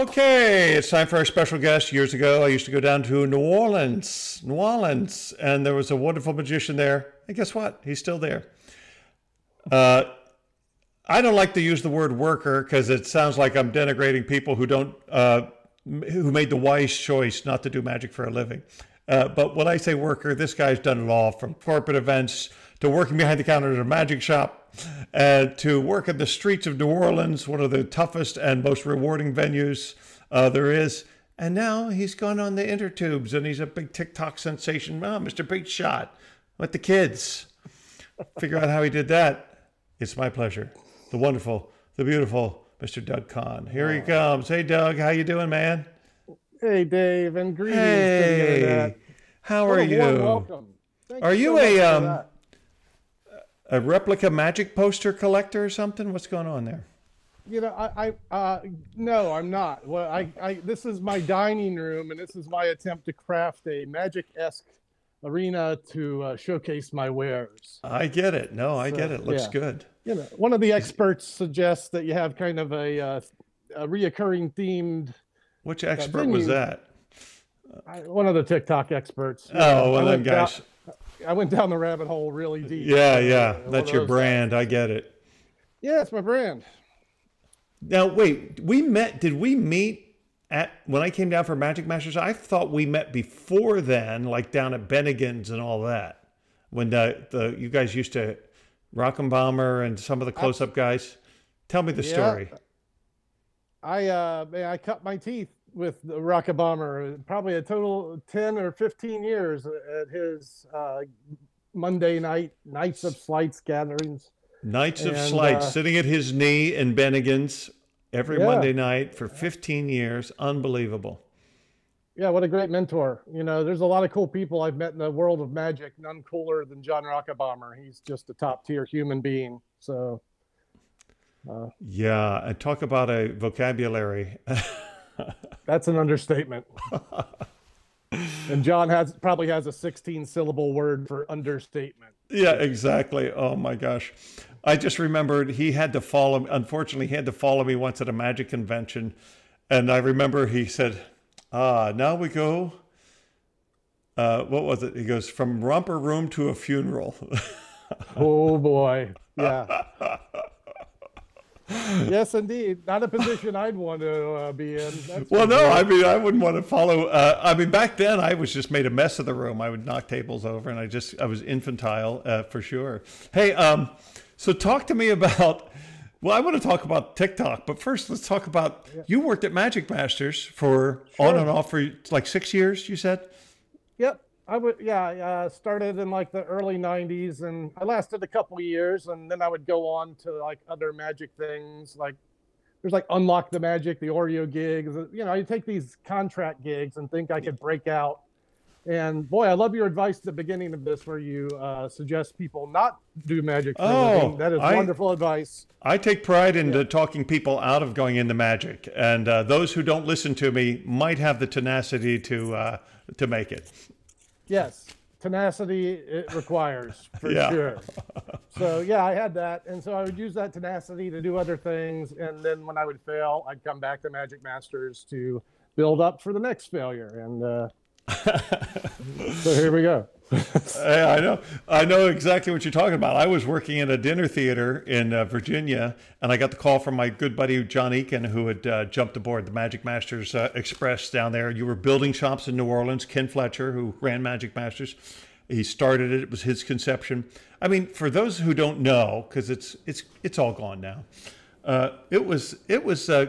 Okay, it's time for our special guest. Years ago, I used to go down to New Orleans, and there was a wonderful magician there. And guess what? He's still there. I don't like to use the word worker because it sounds like I'm denigrating people who don't, who made the wise choice not to do magic for a living. But when I say worker, this guy's done it all, from corporate events to working behind the counter at a magic shop, to work in the streets of New Orleans, one of the toughest and most rewarding venues there is. And now he's gone on the intertubes and he's a big TikTok sensation. Oh, Mr. Big Shot with the kids. Figure out how he did that. It's my pleasure. The wonderful, the beautiful Mr. Doug Conn. Here he comes. Hey, Doug, how you doing, man? Hey, Dave, and greetings to the Hey, internet. how What are a warm you? welcome. Thank Are you you so much for that. a replica magic poster collector or something? What's going on there? You know, no, I'm not. Well, this is my dining room, and this is my attempt to craft a magic-esque arena to showcase my wares. I get it. No, I get it. Looks yeah. good. You know, one of the experts suggests that you have kind of a reoccurring themed. Which expert was that? One of the TikTok experts. Oh, one of them guys. I went down the rabbit hole really deep. Yeah, yeah. One That's of your those brand. guys. I get it. Yeah, it's my brand. Now, wait. Did we meet when I came down for Magic Masters? I thought we met before then, like down at Bennigan's and all that. When you guys used to, Racherbaumer and some of the close-up guys. Tell me the story. I cut my teeth with the Racherbaumer, probably a total of 10 or 15 years at his Monday Nights of Sleights gatherings. Nights of Sleight, sitting at his knee in Bennigan's every Monday night for 15 years. Unbelievable. Yeah, what a great mentor. You know, there's a lot of cool people I've met in the world of magic, none cooler than Jon Racherbaumer. He's just a top-tier human being. So, yeah, and talk about a vocabulary. that's an understatement. And John probably has a 16-syllable word for understatement. Yeah, exactly. Oh my gosh. I just remembered he had to follow, unfortunately, he had to follow me once at a magic convention. And I remember he said, now we go, what was it? He goes, from romper room to a funeral. Oh boy. Yeah. Yes, indeed. Not a position I'd want to be in. Well, no, I mean, I wouldn't want to follow. I mean, back then I was just made a mess of the room. I would knock tables over and I was infantile for sure. Hey, so talk to me about, well, I want to talk about TikTok, but first let's talk about, you worked at Magic Masters for on and off for like 6 years, you said? Yep. I started in like the early 90s and I lasted a couple of years, and then I would go on to like other magic things. Like there's like Unlock the Magic, the Oreo gigs. You know, I take these contract gigs and think I could break out. And boy, I love your advice at the beginning of this where you suggest people not do magic for a living. That is wonderful advice. I take pride in talking people out of going into magic. And those who don't listen to me might have the tenacity to make it. Yes, tenacity it requires for sure. So yeah, I had that, and so I would use that tenacity to do other things, and then when I would fail, I'd come back to Magic Masters to build up for the next failure, and so here we go. Hey, I know exactly what you're talking about. I was working in a dinner theater in Virginia, and I got the call from my good buddy John Eakin, who had jumped aboard the Magic Masters Express down there. You were building shops in New Orleans. Ken Fletcher, who ran Magic Masters, he started it. It was his conception. I mean, for those who don't know, because it's all gone now, it was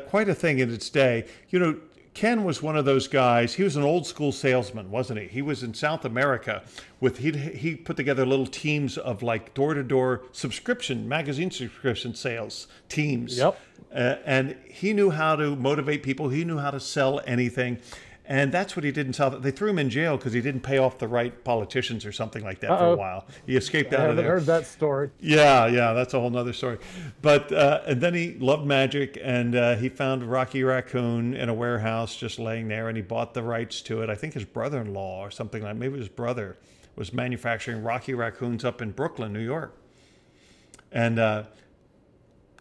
quite a thing in its day. You know, Ken was one of those guys. He was an old school salesman, wasn't he? He was in South America with, he put together little teams of like door-to-door magazine subscription sales teams. Yep. And he knew how to motivate people. He knew how to sell anything. And that's what he did in South. They threw him in jail because he didn't pay off the right politicians or something like that for a while. He escaped out of there. I haven't heard that story. Yeah, that's a whole nother story. But and then he loved magic, and he found Rocky Raccoon in a warehouse just laying there, and he bought the rights to it. I think his brother-in-law or something like, maybe his brother was manufacturing Rocky Raccoons up in Brooklyn, New York. And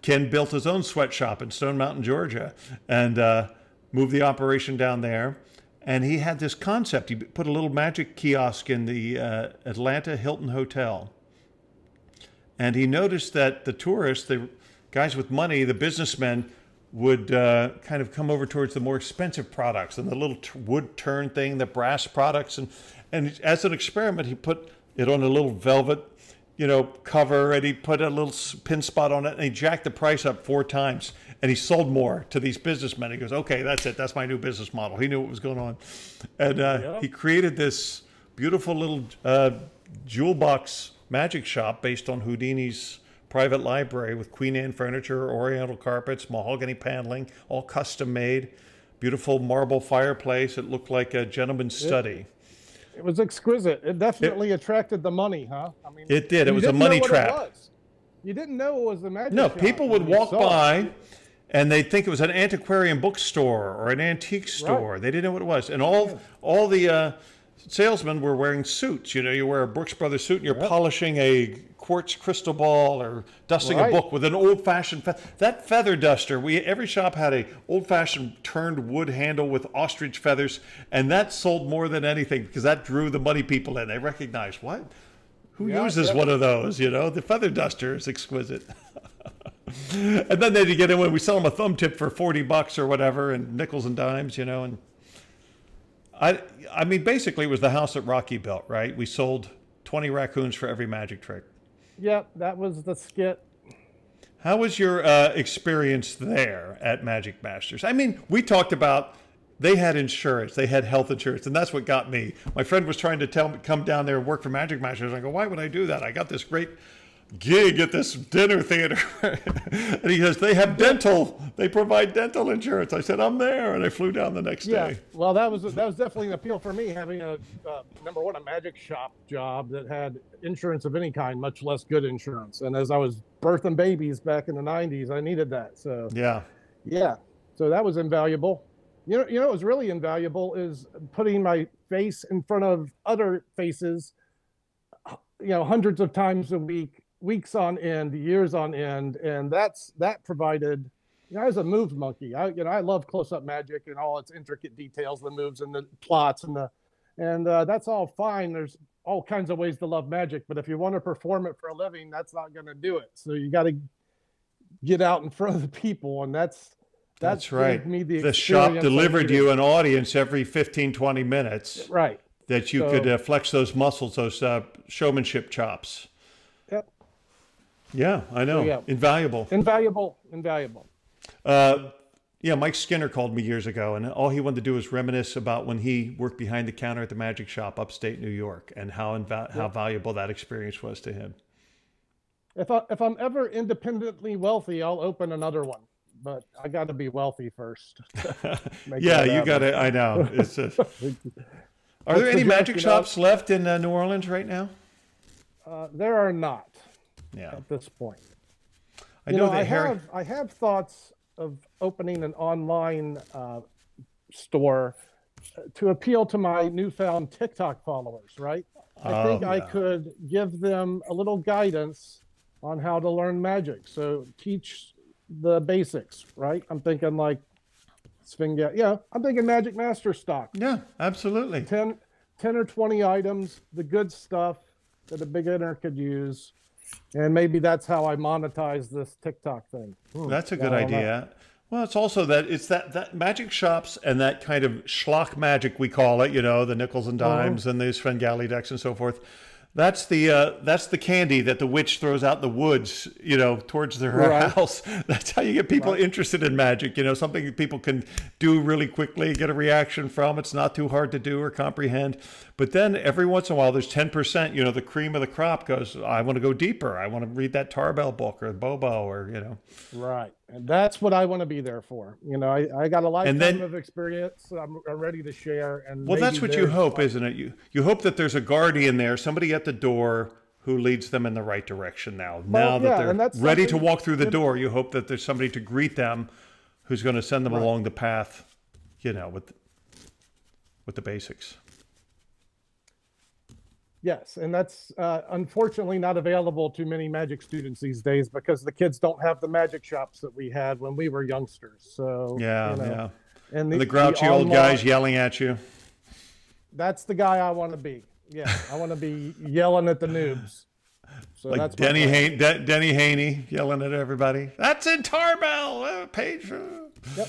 Ken built his own sweatshop in Stone Mountain, Georgia, and moved the operation down there. And he had this concept. He put a little magic kiosk in the Atlanta Hilton Hotel. And he noticed that the tourists, the guys with money, the businessmen, would kind of come over towards the more expensive products and the little wood turn thing, the brass products. And as an experiment, he put it on a little velvet, cover, and he put a little pin spot on it, and he jacked the price up 4 times. And he sold more to these businessmen. He goes, okay, that's it. That's my new business model. He knew what was going on. And he created this beautiful little jewel box magic shop based on Houdini's private library with Queen Anne furniture, oriental carpets, mahogany paneling, all custom made, beautiful marble fireplace. It looked like a gentleman's study. It was exquisite. It definitely attracted the money, huh? I mean, it did. It was a money trap. You didn't know it was the magic No, shop people would walk by and they'd think it was an antiquarian bookstore or an antique store. Right. They didn't know what it was. And all the salesmen were wearing suits. You wear a Brooks Brothers suit and you're polishing a quartz crystal ball or dusting a book with an old-fashioned that feather duster. Every shop had a old-fashioned turned wood handle with ostrich feathers, and that sold more than anything because that drew the money people in. They recognized, what? Who uses one of those? The feather duster is exquisite. And then they'd get in when we sell them a thumb tip for $40 or whatever, and nickels and dimes, and I mean, basically it was the house that Rocky built, right? We sold 20 raccoons for every magic trick. Yep, that was the skit. How was your experience there at Magic Masters? I mean, we talked about they had insurance, they had health insurance, and that's what got me. My friend was trying to tell me come down there and work for Magic Masters. I go, why would I do that? I got this great gig at this dinner theater. And he goes, they have dental. They provide dental insurance. I said, I'm there. And I flew down the next day. Well, that was definitely an appeal for me, having number one, a magic shop job that had insurance of any kind, much less good insurance. And as I was birthing babies back in the 90s, I needed that. So yeah. So that was invaluable. What was really invaluable is putting my face in front of other faces, hundreds of times a week, weeks on end, years on end, and that provided. I was a moves monkey. I love close-up magic and all its intricate details, the moves and the plots and that's all fine. There's all kinds of ways to love magic, but if you want to perform it for a living, that's not going to do it. So you got to get out in front of the people, and that's right. Me the shop delivered you an audience every 15, 20 minutes. Right. That you could flex those muscles, those showmanship chops. Yep. Yeah, I know. So, yeah. Invaluable. Mike Skinner called me years ago, and all he wanted to do was reminisce about when he worked behind the counter at the magic shop upstate New York and how valuable that experience was to him. If I'm ever independently wealthy, I'll open another one. But I got to be wealthy first. Yeah, you got to. I know. It's just, are there any magic shops left in New Orleans right now? There are not. Yeah. At this point, I know I have thoughts of opening an online store to appeal to my newfound TikTok followers. Right. I think I could give them a little guidance on how to learn magic. So teach the basics, right? I'm thinking like I'm thinking Magic Master stock. Yeah, absolutely. 10 or 20 items, the good stuff that a beginner could use. And maybe that's how I monetize this TikTok thing. That's a good idea. Well, it's also that magic shops and that kind of schlock magic, we call it, the nickels and dimes and the Svengali decks and so forth. That's the candy that the witch throws out in the woods, towards her house. That's how you get people interested in magic. Something people can do really quickly, get a reaction from. It's not too hard to do or comprehend. But then every once in a while, there's 10%. The cream of the crop goes, I want to go deeper. I want to read that Tarbell book or Bobo or Right, and that's what I want to be there for. I got a lifetime of experience. I'm ready to share. And well, that's what you hope, isn't it? You hope that there's a guardian there, somebody at the door who leads them in the right direction now. Now that they're ready to walk through the door, you hope that there's somebody to greet them who's going to send them along the path, with the basics. Yes, and that's unfortunately not available to many magic students these days because the kids don't have the magic shops that we had when we were youngsters. So And the grouchy old online, guys yelling at you. that's the guy I want to be. Yeah, I want to be yelling at the noobs. So Like that's Denny Haney yelling at everybody. That's in Tarbell, Page. Yep.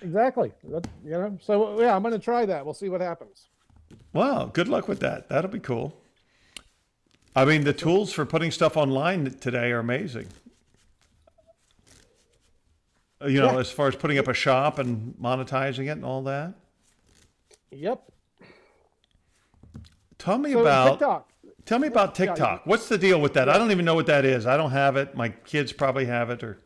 Exactly. So yeah, I'm going to try that. We'll see what happens. Wow, good luck with that. That'll be cool. I mean, the tools for putting stuff online today are amazing. As far as putting up a shop and monetizing it and all that. Yep. Tell me about TikTok. Yeah. What's the deal with that? I don't even know what that is. I don't have it. My kids probably have it. Or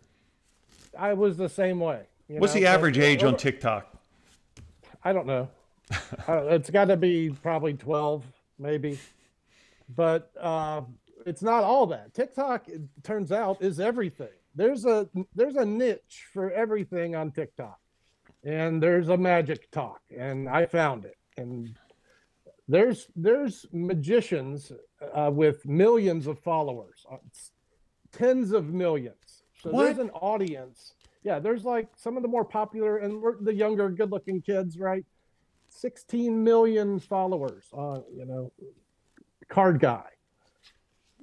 I was the same way. What's the average age on TikTok? I don't know. It's got to be probably 12, maybe. But it's not all that. TikTok, it turns out, is everything. There's a niche for everything on TikTok, and there's a magic talk, and I found it. And there's magicians with millions of followers, tens of millions. So there's an audience. Yeah, there's like some of the more popular and the younger, good-looking kids, right? 16 million followers. Card guy.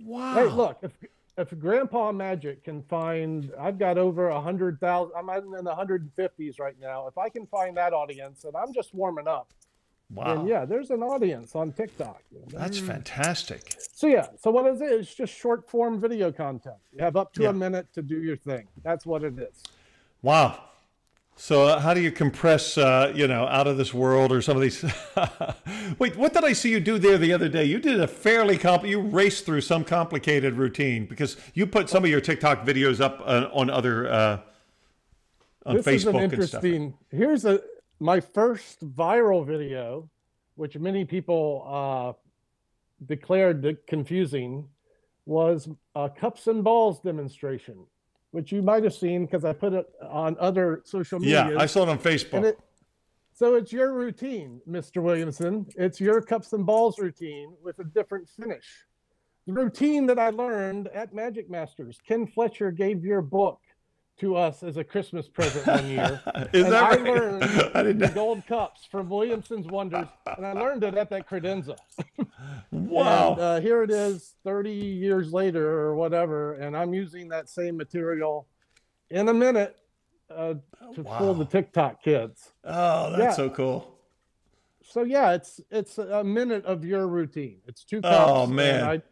Wow. Hey, look, if Grandpa Magic can find, I've got over 100,000. I'm in the 150s right now. If I can find that audience, and I'm just warming up. Wow. And yeah, there's an audience on TikTok. That's fantastic. So yeah, so what is it? It's just short form video content. You have up to a minute to do your thing. That's what it is. Wow. So how do you compress, out of this world or some of these? Wait, what did I see you do there the other day? You did a fairly you raced through some complicated routine because you put some of your TikTok videos up on other on this Facebook is an interesting. Here's my first viral video, which many people declared confusing, was a cups and balls demonstration, which you might have seen because I put it on other social media. Yeah, I saw it on Facebook. So it's your routine, Mr. Williamson. It's your cups and balls routine with a different finish. The routine that I learned at Magic Masters. Ken Fletcher gave your book to us as a Christmas present one year. Is that right? I learned the gold cups from Williamson's Wonders, and I learned it at that credenza. Wow. And here it is 30 years later or whatever, and I'm using that same material in a minute to fool the TikTok kids. Oh, that's so cool. So yeah, it's a minute of your routine. It's 2 cups. Oh, man.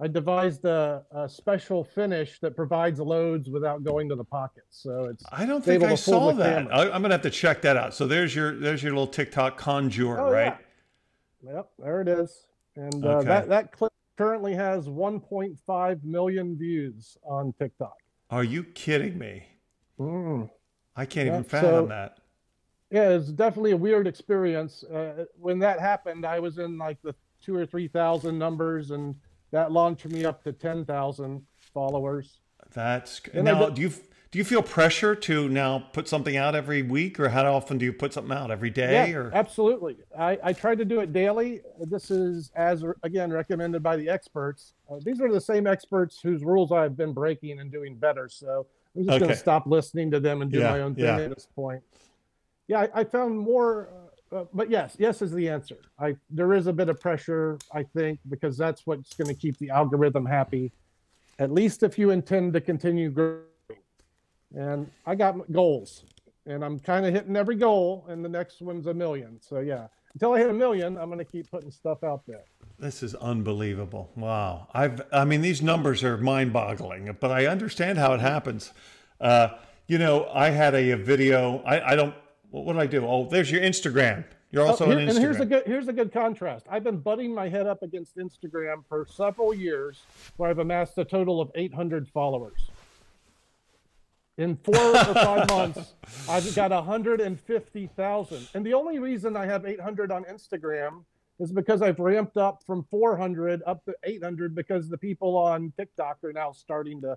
I devised a special finish that provides loads without going to the pocket. So it's I don't think I saw that. I'm gonna have to check that out. So there's your little TikTok conjure, right? Yeah. Yep, there it is. And that clip currently has 1.5 million views on TikTok. Are you kidding me? I can't even So, fathom that. Yeah, it's definitely a weird experience. When that happened, I was in like the 2,000 or 3,000 numbers, and that launched me up to 10,000 followers. That's now. Do you feel pressure to now put something out every week, or how often do you put something out every day? Yeah, or absolutely. I try to do it daily. This is again recommended by the experts. These are the same experts whose rules I've been breaking and doing better. So I'm just going to stop listening to them and do my own thing at this point. Yeah, I found more. But yes is the answer. There is a bit of pressure, I think, because that's what's going to keep the algorithm happy, at least if you intend to continue growing. And I got goals, and I'm kind of hitting every goal, and the next one's 1 million. So yeah, until I hit 1 million, I'm going to keep putting stuff out there. This is unbelievable. Wow. I mean, these numbers are mind-boggling, but I understand how it happens. I had a video. I don't. What did I do? Oh, there's your Instagram. You're also on Instagram. And here's a good contrast. I've been butting my head up against Instagram for several years, where I've amassed a total of 800 followers. In 4 or 5 months, I've got 150,000. And the only reason I have 800 on Instagram is because I've ramped up from 400 up to 800 because the people on TikTok are now starting to.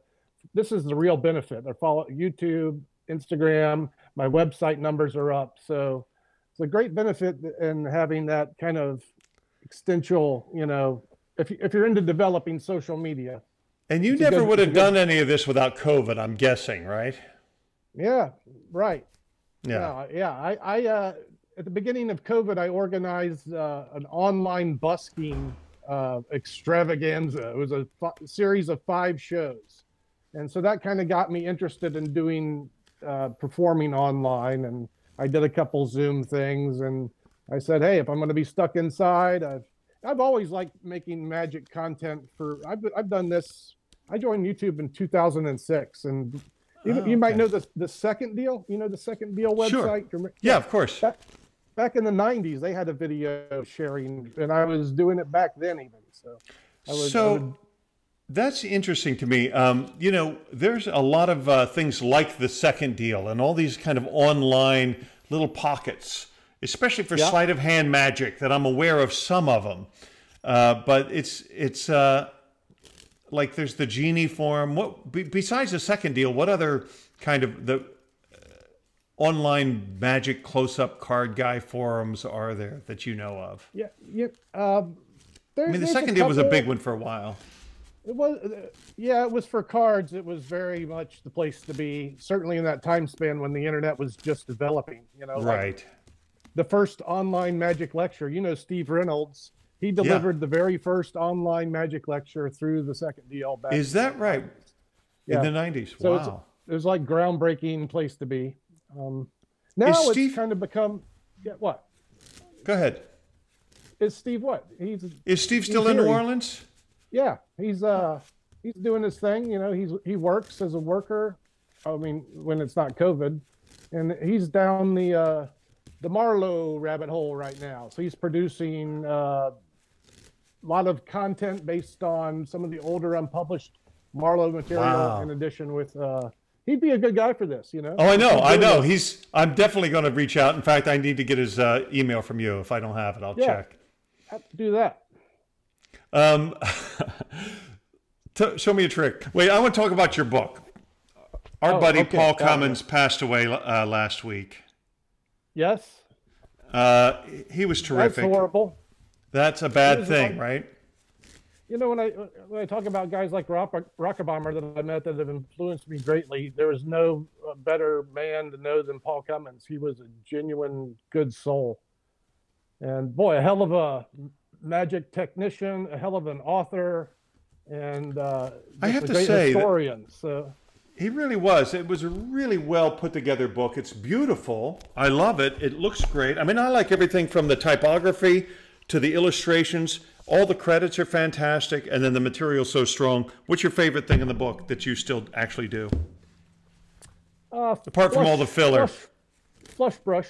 This is the real benefit. They're following YouTube, Instagram. My website numbers are up. So it's a great benefit in having that kind of extensional, if you're into developing social media. And you never would have done any of this without COVID, I'm guessing, right? Yeah, right. Yeah. Yeah. I at the beginning of COVID, I organized an online busking extravaganza. It was a series of 5 shows, and so that kind of got me interested in doing performing online. And I did a couple Zoom things, and I said, hey, if I'm going to be stuck inside, I've always liked making magic content. I've done this. I joined YouTube in 2006, and you might know the Second Deal. You know the Second Deal website? Sure. Yeah, of course. Back in the 90s, they had a video sharing, and I was doing it back then even. So that's interesting to me. You know, there's a lot of things like the Second Deal and all these kind of online little pockets, especially for sleight of hand magic, that I'm aware of some of them. But it's like there's the Genie Forum. What besides the Second Deal? What other kind of the online magic close-up card guy forums are there that you know of? Yeah. I mean, the Second Deal was a big one for a while. It was, yeah, it was for cards. It was very much the place to be. Certainly in that time span when the internet was just developing. You know, right? Like the first online magic lecture. You know, Steve Reynolds. He delivered the very first online magic lecture through the Second Deal. Is that right? Yeah. In the 90s. So wow. It was like groundbreaking place to be. Now it's kind of become, what? Go ahead. Is Steve what? Is Steve still in New Orleans? Yeah, he's doing his thing. You know, he works as a worker. I mean, when it's not COVID, and he's down the Marlowe rabbit hole right now. So he's producing a lot of content based on some of the older unpublished Marlowe material. Wow. In addition with, he'd be a good guy for this. You know. Oh, I know. I'm definitely going to reach out. In fact, I need to get his email from you. If I don't have it, I'll check. Have to do that. Show me a trick. Wait, I want to talk about your book. Our buddy Paul Cummins passed away last week. Yes. He was terrific. That's horrible. That's a bad thing, right? You know, when I talk about guys like Racherbaumer that I met that have influenced me greatly, there was no better man to know than Paul Cummins. He was a genuine good soul. And boy, a hell of a magic technician, a hell of an author, and I have to say, historian. So he really was. It was a really well put together book. It's beautiful. I love it. It looks great. I mean, I like everything from the typography to the illustrations. All the credits are fantastic, and then the material's so strong. What's your favorite thing in the book that you still actually do? Apart from all the filler. Flush brush.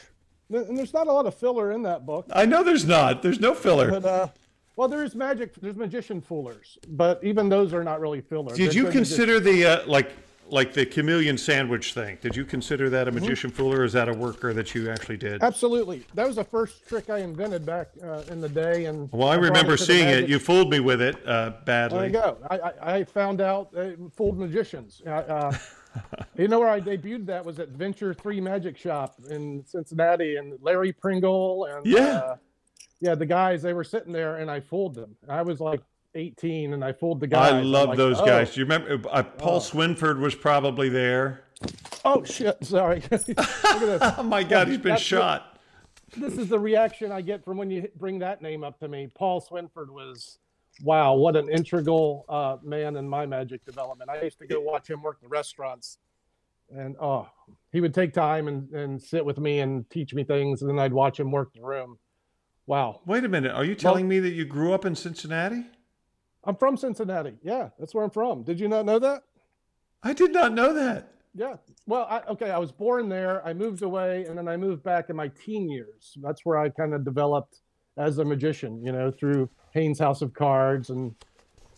And there's not a lot of filler in that book. I know there's not. There's no filler. But, well, there's magician foolers, but even those are not really filler. Did you consider the like the chameleon sandwich thing? Did you consider that a magician fooler, or is that a worker that you actually did? Absolutely. That was the first trick I invented back in the day. And well, I remember seeing it. You fooled me with it badly. There you go. I found out it fooled magicians. You know where I debuted that was at Venture 3 Magic Shop in Cincinnati, and Larry Pringle and the guys, they were sitting there, and I fooled them. I was like 18, and I fooled the guys. I love those guys. Do you remember Paul Swinford was probably there? Oh shit! Sorry. Look at this. Oh my God, he's been shot. This is the reaction I get from when you bring that name up to me. Paul Swinford was. Wow, what an integral man in my magic development. I used to go watch him work the restaurants, and he would take time and sit with me and teach me things, and then I'd watch him work the room. Wow. Wait a minute. Are you telling me that you grew up in Cincinnati? I'm from Cincinnati. Yeah, that's where I'm from. Did you not know that? I did not know that. Yeah. Well, I was born there. I moved away, and then I moved back in my teen years. That's where I kind of developed as a magician, you know, through Haynes House of Cards, and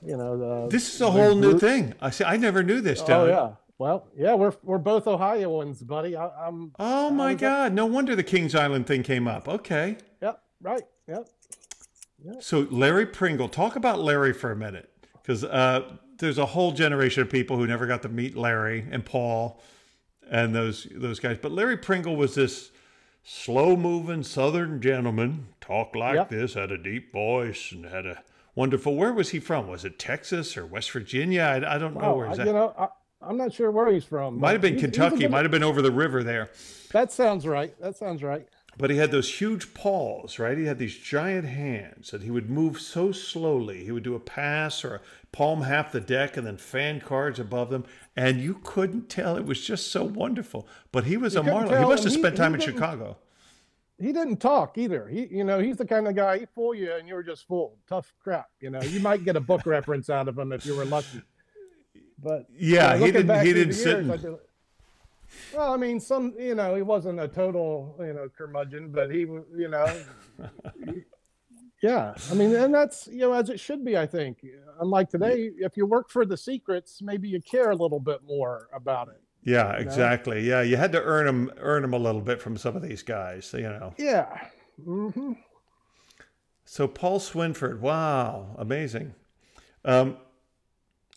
you know this is a whole new thing. I never knew this, Doug. Oh yeah, well, yeah, we're both Ohioans, buddy. I'm. Oh my God! No wonder the Kings Island thing came up. Okay. Yep. Right. Yep. So Larry Pringle, talk about Larry for a minute, because there's a whole generation of people who never got to meet Larry and Paul, and those guys. But Larry Pringle was this slow-moving Southern gentleman, talked like this, had a deep voice, and had a wonderful. Where was he from? Was it Texas or West Virginia? I don't know where exactly. You know, I'm not sure where he's from. Might have been He's a Kentucky. good, Might have been over the river there. that sounds right. That sounds right. But he had those huge paws, right? He had these giant hands that he would move so slowly. He would do a pass or a palm half the deck and then fan cards above them. And you couldn't tell. It was just so wonderful. But he was a marvel. He must have spent time in Chicago. He didn't talk either. He's the kind of guy, he'd fool you and you were just fooled. Tough crap. You might get a book reference out of him if you were lucky. But yeah, he didn't sit. Well, I mean, he wasn't a total, curmudgeon, but yeah. I mean, and that's, as it should be, I think. Unlike today, if you work for the secrets, maybe you care a little bit more about it. Yeah, exactly. Yeah, you had to earn them a little bit from some of these guys, Yeah. Mm-hmm. So Paul Swinford, wow, amazing. We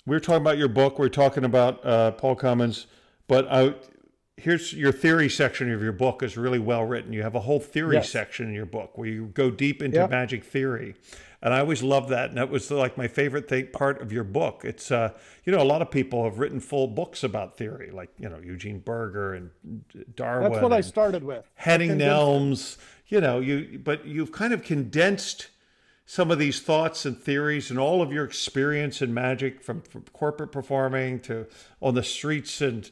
were talking about your book. We were talking about Paul Cummins, but here's your theory section of your book is really well written. You have a whole theory section in your book where you go deep into magic theory. And I always loved that. And that was like my favorite part of your book. It's, a lot of people have written full books about theory, like, Eugene Berger and Darwin. That's what I started with. Henning Nelms, but you've kind of condensed some of these thoughts and theories and all of your experience in magic from corporate performing to on the streets and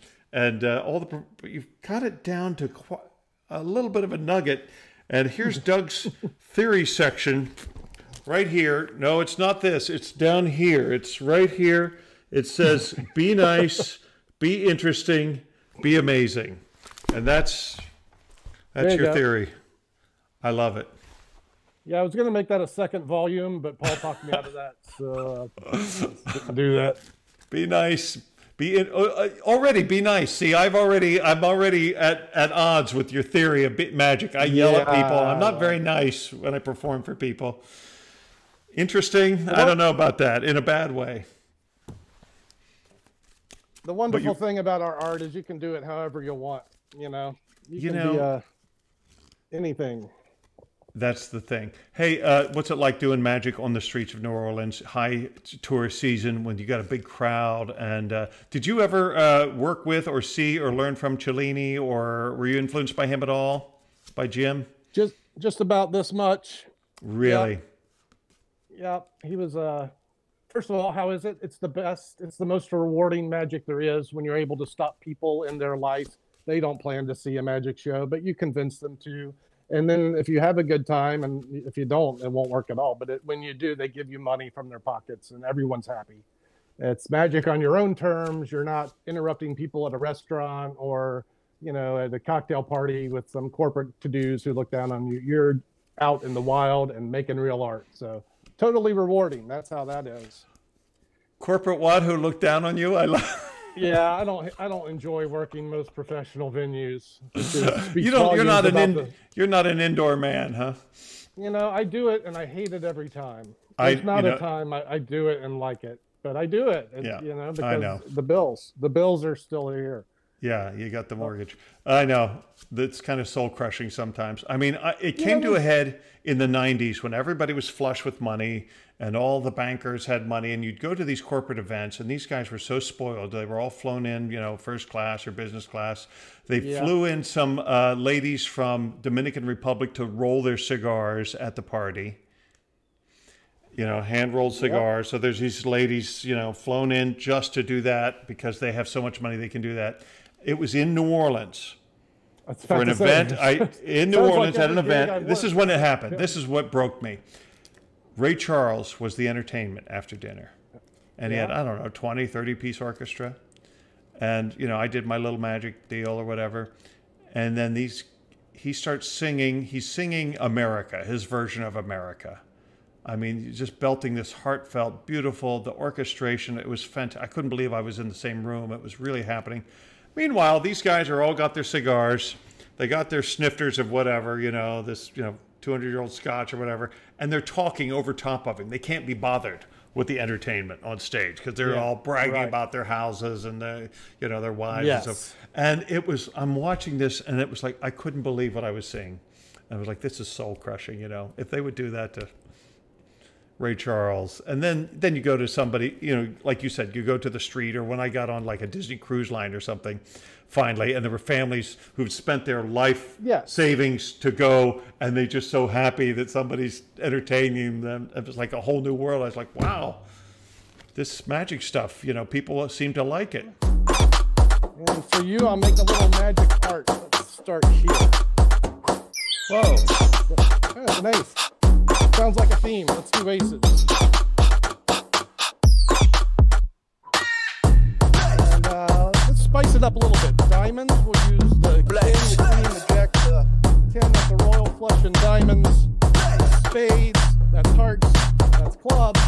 you've got it down to a little bit of a nugget. And here's Doug's theory section right here. No, it's not this. It's down here. It's right here. It says, be nice, be interesting, be amazing. And that's your theory. I love it. Yeah, I was going to make that a second volume, but Paul talked me out of that. So didn't do that. Be nice. Already be nice. See, I'm already at odds with your theory of magic. I yell at people. I'm not very nice when I perform for people. Interesting. I don't know about that in a bad way. The wonderful thing about our art is you can do it however you want. You can be anything. That's the thing. Hey, what's it like doing magic on the streets of New Orleans, high tourist season when you got a big crowd? And did you ever work with or see or learn from Cellini, or were you influenced by him at all? By Jim? Just about this much. Really? Yeah. He was, first of all, how is it? It's the best. It's the most rewarding magic there is when you're able to stop people in their life. They don't plan to see a magic show, but you convince them to. And then if you have a good time, and if you don't, it won't work at all. But when you do, they give you money from their pockets and everyone's happy. It's magic on your own terms. You're not interrupting people at a restaurant or, at a cocktail party with some corporate to-dos who look down on you. You're out in the wild and making real art. So totally rewarding. That's how that is. Corporate what? Who look down on you? Yeah, I don't enjoy working most professional venues. You're not an indoor man, huh? I do it and I hate it every time. There's not a time I do it and like it, but I do it. Because I know. the bills are still here. Yeah, you got the mortgage. I know. That's kind of soul crushing sometimes. I mean, it came to a head in the 90s when everybody was flush with money and all the bankers had money, and you'd go to these corporate events, and these guys were so spoiled. They were all flown in, first class or business class. They flew in some ladies from Dominican Republic to roll their cigars at the party. Hand-rolled cigars. So there's these ladies, flown in just to do that because they have so much money they can do that. It was in New Orleans for an event. In New Orleans at an event. This is when it happened. This is what broke me. Ray Charles was the entertainment after dinner. And he had, 20, 30-piece orchestra. And, I did my little magic deal or whatever. And then he starts singing. He's singing America, his version of America. I mean, just belting this heartfelt, beautiful, the orchestration. It was fantastic. I couldn't believe I was in the same room. It was really happening. Meanwhile, these guys are all got their cigars. They got their snifters of whatever, this, 200-year-old scotch or whatever. And they're talking over top of him. They can't be bothered with the entertainment on stage because they're all bragging about their houses and their wives. Yes. And stuff. And I'm watching this and it was like, I couldn't believe what I was seeing. I was like, this is soul crushing, if they would do that to Ray Charles, and then you go to somebody, you know, like you said, you go to the street, or when I got on like a Disney cruise line or something, finally, and there were families who've spent their life savings to go, and they're just so happy that somebody's entertaining them. It was like a whole new world. I was like, wow, this magic stuff, you know, people seem to like it. And for you, I'll make a little magic art. Let's start here. Whoa. That's nice. Sounds like a theme. Let's do aces. And let's spice it up a little bit. Diamonds, we'll use the king, the queen, the jack, the 10, that's the royal flush and diamonds. Spades, that's hearts, that's clubs.